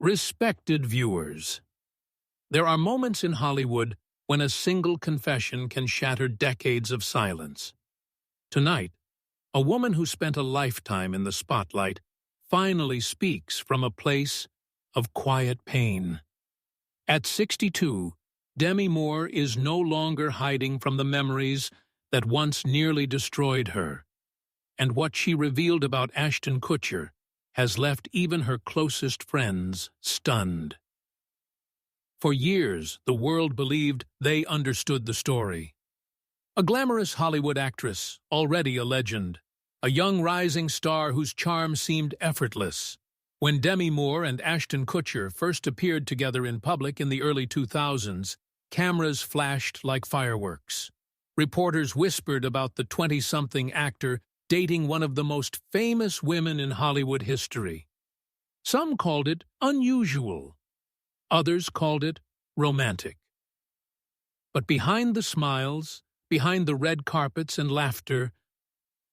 Respected viewers, there are moments in Hollywood when a single confession can shatter decades of silence. Tonight, a woman who spent a lifetime in the spotlight finally speaks from a place of quiet pain. At 62, Demi Moore is no longer hiding from the memories that once nearly destroyed her, and what she revealed about Ashton Kutcher has left even her closest friends stunned. For years, the world believed they understood the story. A glamorous Hollywood actress, already a legend, a young rising star whose charm seemed effortless. When Demi Moore and Ashton Kutcher first appeared together in public in the early 2000s, cameras flashed like fireworks. Reporters whispered about the 20-something actor dating one of the most famous women in Hollywood history. Some called it unusual. Others called it romantic. But behind the smiles, behind the red carpets and laughter,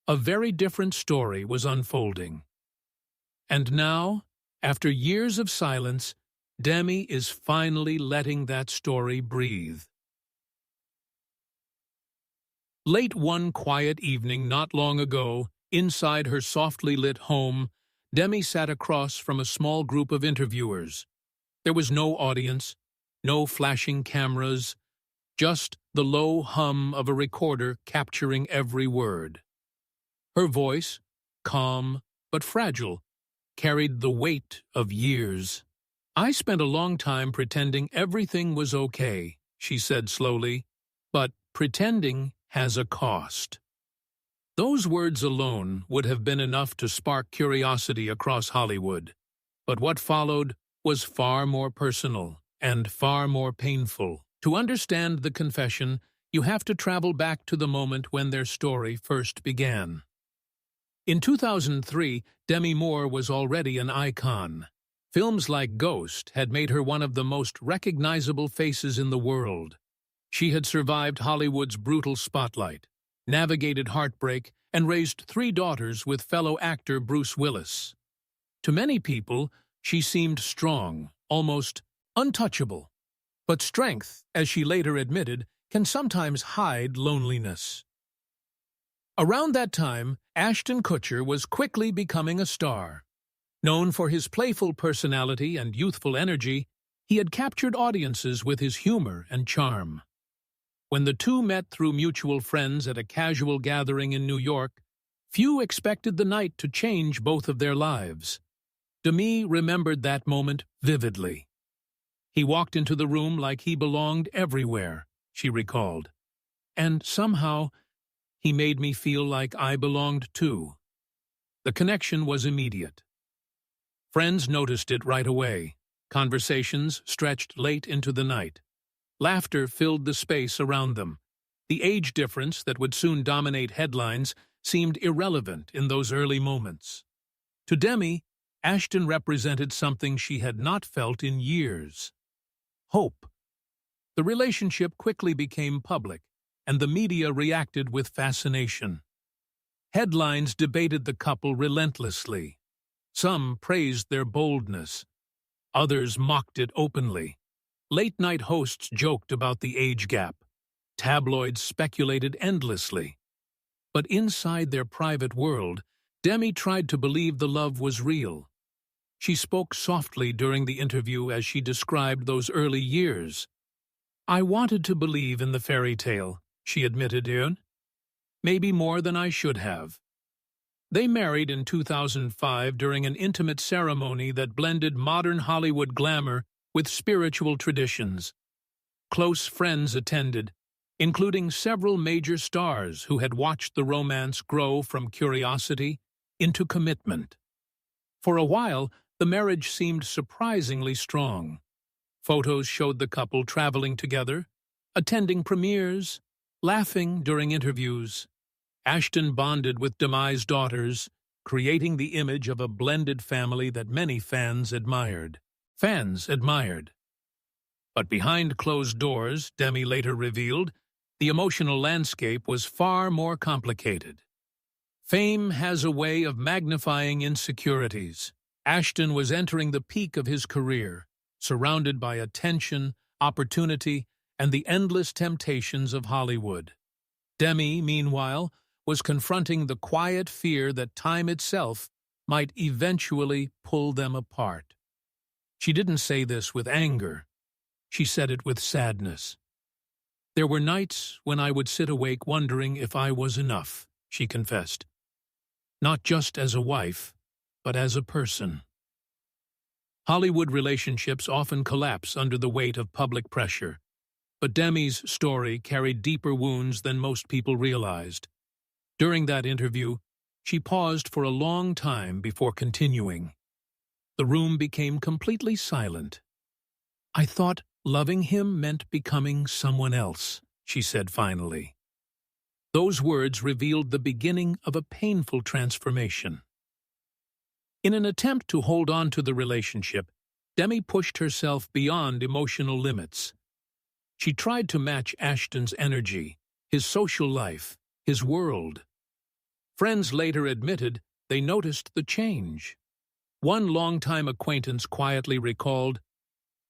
a very different story was unfolding. And now, after years of silence, Demi is finally letting that story breathe. Late one quiet evening not long ago, inside her softly lit home, Demi sat across from a small group of interviewers. There was no audience, no flashing cameras, just the low hum of a recorder capturing every word. Her voice, calm but fragile, carried the weight of years. "I spent a long time pretending everything was okay," she said slowly, "but pretending has a cost." Those words alone would have been enough to spark curiosity across Hollywood. But what followed was far more personal and far more painful. To understand the confession, you have to travel back to the moment when their story first began. In 2003, Demi Moore was already an icon. Films like Ghost had made her one of the most recognizable faces in the world. She had survived Hollywood's brutal spotlight, navigated heartbreak, and raised 3 daughters with fellow actor Bruce Willis. To many people, she seemed strong, almost untouchable. But strength, as she later admitted, can sometimes hide loneliness. Around that time, Ashton Kutcher was quickly becoming a star. Known for his playful personality and youthful energy, he had captured audiences with his humor and charm. When the two met through mutual friends at a casual gathering in New York, few expected the night to change both of their lives. Demi remembered that moment vividly. "He walked into the room like he belonged everywhere," she recalled. "And somehow, he made me feel like I belonged too." The connection was immediate. Friends noticed it right away. Conversations stretched late into the night. Laughter filled the space around them. The age difference that would soon dominate headlines seemed irrelevant in those early moments. To Demi, Ashton represented something she had not felt in years: hope. The relationship quickly became public, and the media reacted with fascination. Headlines debated the couple relentlessly. Some praised their boldness. Others mocked it openly. Late-night hosts joked about the age gap. Tabloids speculated endlessly. But inside their private world, Demi tried to believe the love was real. She spoke softly during the interview as she described those early years. "I wanted to believe in the fairy tale," she admitted, "maybe more than I should have." They married in 2005 during an intimate ceremony that blended modern Hollywood glamour with spiritual traditions. Close friends attended, including several major stars who had watched the romance grow from curiosity into commitment. For a while, the marriage seemed surprisingly strong. Photos showed the couple traveling together, attending premieres, laughing during interviews. Ashton bonded with Demi's daughters, creating the image of a blended family that many fans admired. But behind closed doors, Demi later revealed, the emotional landscape was far more complicated. Fame has a way of magnifying insecurities. Ashton was entering the peak of his career, surrounded by attention, opportunity, and the endless temptations of Hollywood. Demi, meanwhile, was confronting the quiet fear that time itself might eventually pull them apart. She didn't say this with anger. She said it with sadness. "There were nights when I would sit awake wondering if I was enough," she confessed. "Not just as a wife, but as a person." Hollywood relationships often collapse under the weight of public pressure, but Demi's story carried deeper wounds than most people realized. During that interview, she paused for a long time before continuing. The room became completely silent. "I thought loving him meant becoming someone else," she said finally. Those words revealed the beginning of a painful transformation. In an attempt to hold on to the relationship, Demi pushed herself beyond emotional limits. She tried to match Ashton's energy, his social life, his world. Friends later admitted they noticed the change. One longtime acquaintance quietly recalled,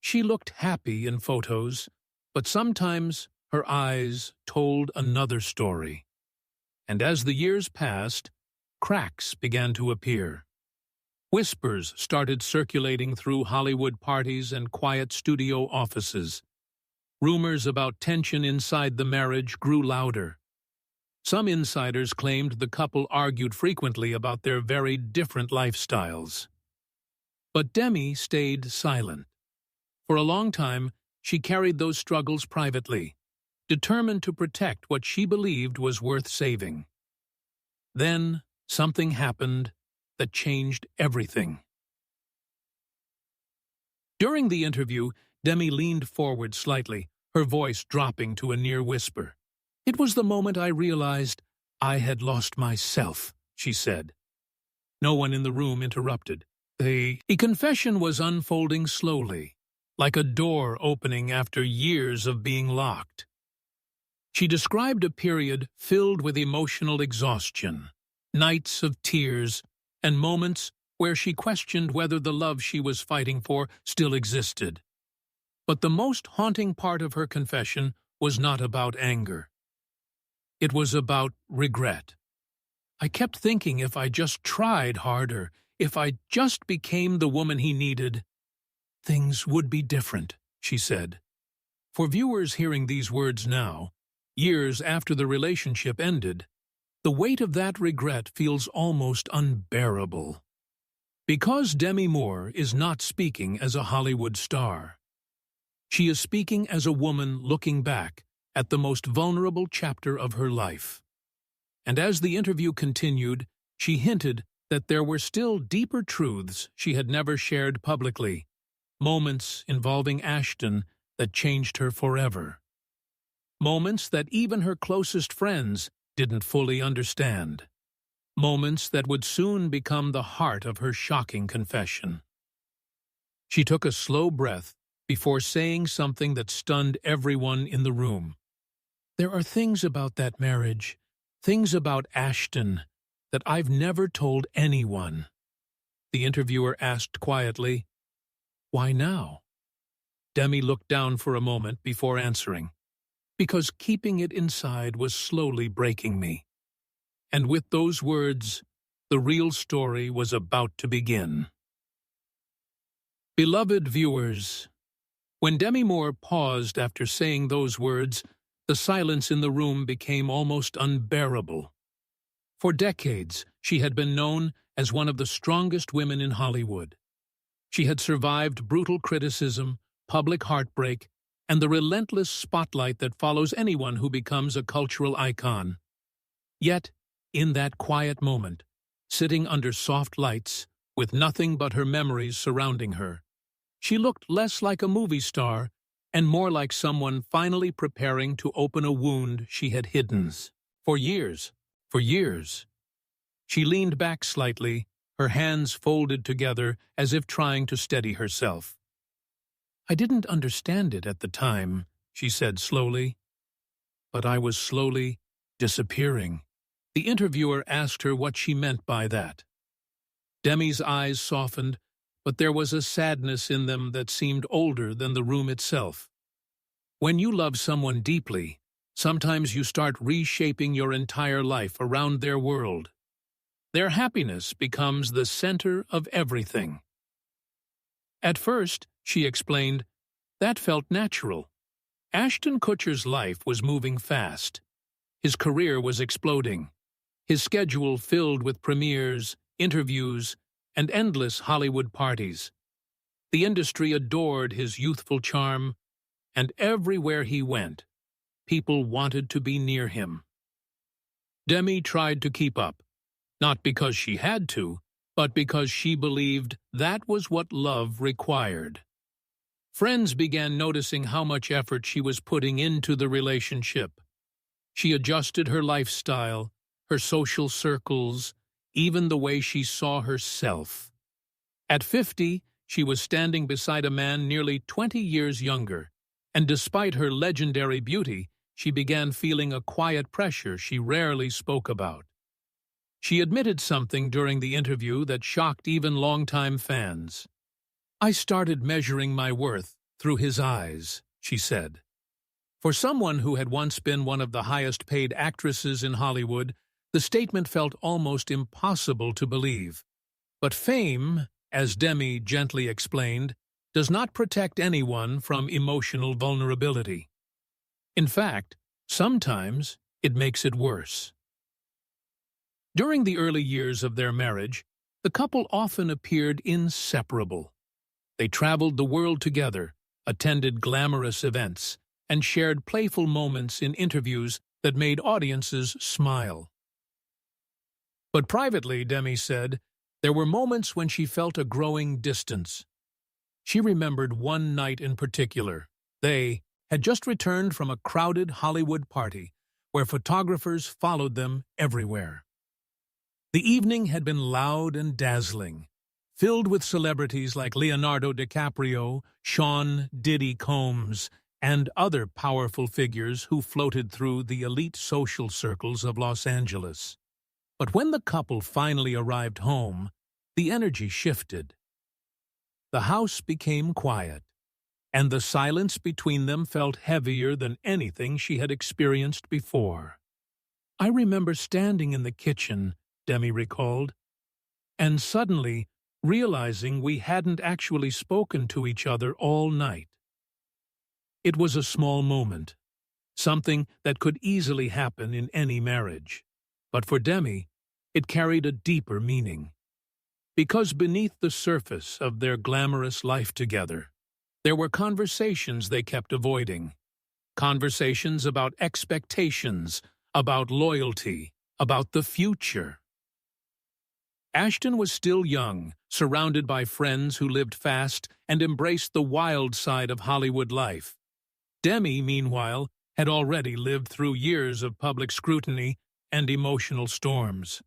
"She looked happy in photos, but sometimes her eyes told another story." And as the years passed, cracks began to appear. Whispers started circulating through Hollywood parties and quiet studio offices. Rumors about tension inside the marriage grew louder. Some insiders claimed the couple argued frequently about their very different lifestyles. But Demi stayed silent. For a long time, she carried those struggles privately, determined to protect what she believed was worth saving. Then something happened that changed everything. During the interview, Demi leaned forward slightly, her voice dropping to a near whisper. "It was the moment I realized I had lost myself," she said. No one in the room interrupted. The confession was unfolding slowly, like a door opening after years of being locked. She described a period filled with emotional exhaustion, nights of tears, and moments where she questioned whether the love she was fighting for still existed. But the most haunting part of her confession was not about anger. It was about regret. "I kept thinking if I just tried harder, if I just became the woman he needed, things would be different," she said. For viewers hearing these words now, years after the relationship ended, the weight of that regret feels almost unbearable. Because Demi Moore is not speaking as a Hollywood star. She is speaking as a woman looking back at the most vulnerable chapter of her life. And as the interview continued, she hinted that there were still deeper truths she had never shared publicly, moments involving Ashton that changed her forever. Moments that even her closest friends didn't fully understand. Moments that would soon become the heart of her shocking confession. She took a slow breath before saying something that stunned everyone in the room. "There are things about that marriage, things about Ashton, that I've never told anyone." The interviewer asked quietly, "Why now?" Demi looked down for a moment before answering. "Because keeping it inside was slowly breaking me." And with those words, the real story was about to begin. Beloved viewers, when Demi Moore paused after saying those words, the silence in the room became almost unbearable. For decades, she had been known as one of the strongest women in Hollywood. She had survived brutal criticism, public heartbreak, and the relentless spotlight that follows anyone who becomes a cultural icon. Yet, in that quiet moment, sitting under soft lights, with nothing but her memories surrounding her, she looked less like a movie star and more like someone finally preparing to open a wound she had hidden. For years. She leaned back slightly, her hands folded together as if trying to steady herself. "I didn't understand it at the time," she said slowly, "but I was slowly disappearing." The interviewer asked her what she meant by that. Demi's eyes softened, but there was a sadness in them that seemed older than the room itself. When you love someone deeply, sometimes you start reshaping your entire life around their world. Their happiness becomes the center of everything. At first, she explained, that felt natural. Ashton Kutcher's life was moving fast. His career was exploding. His schedule filled with premieres, interviews, and endless Hollywood parties. The industry adored his youthful charm, and everywhere he went, people wanted to be near him. Demi tried to keep up, not because she had to, but because she believed that was what love required. Friends began noticing how much effort she was putting into the relationship. She adjusted her lifestyle, her social circles, even the way she saw herself. At 50, she was standing beside a man nearly 20 years younger, and despite her legendary beauty, she began feeling a quiet pressure she rarely spoke about. She admitted something during the interview that shocked even longtime fans. "I started measuring my worth through his eyes," she said. For someone who had once been one of the highest-paid actresses in Hollywood, the statement felt almost impossible to believe. But fame, as Demi gently explained, does not protect anyone from emotional vulnerability. In fact, sometimes it makes it worse. During the early years of their marriage, the couple often appeared inseparable. They traveled the world together, attended glamorous events, and shared playful moments in interviews that made audiences smile. But privately, Demi said, there were moments when she felt a growing distance. She remembered one night in particular. They had just returned from a crowded Hollywood party where photographers followed them everywhere. The evening had been loud and dazzling, filled with celebrities like Leonardo DiCaprio, Sean Diddy Combs, and other powerful figures who floated through the elite social circles of Los Angeles. But when the couple finally arrived home, the energy shifted. The house became quiet, and the silence between them felt heavier than anything she had experienced before. "I remember standing in the kitchen," Demi recalled, "and suddenly realizing we hadn't actually spoken to each other all night." It was a small moment, something that could easily happen in any marriage. But for Demi, it carried a deeper meaning. Because beneath the surface of their glamorous life together, there were conversations they kept avoiding. Conversations about expectations, about loyalty, about the future. Ashton was still young, surrounded by friends who lived fast and embraced the wild side of Hollywood life. Demi, meanwhile, had already lived through years of public scrutiny and emotional storms.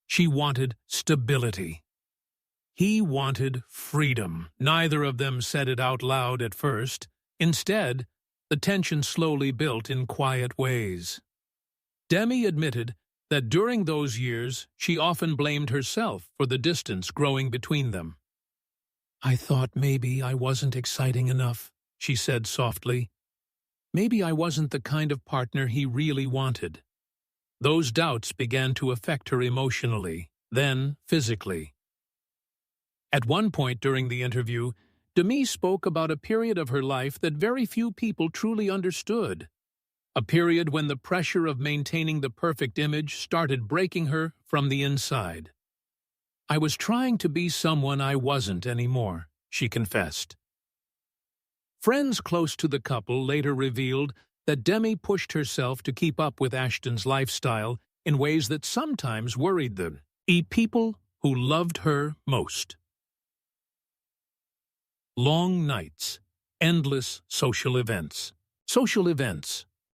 She wanted stability. He wanted freedom. Neither of them said it out loud at first. Instead, the tension slowly built in quiet ways. Demi admitted that during those years she often blamed herself for the distance growing between them. "I thought maybe I wasn't exciting enough," she said softly. "Maybe I wasn't the kind of partner he really wanted." Those doubts began to affect her emotionally, then physically. At one point during the interview, Demi spoke about a period of her life that very few people truly understood. A period when the pressure of maintaining the perfect image started breaking her from the inside. "I was trying to be someone I wasn't anymore," she confessed. Friends close to the couple later revealed that Demi pushed herself to keep up with Ashton's lifestyle in ways that sometimes worried them, people who loved her most. Long nights, endless social events. Social events,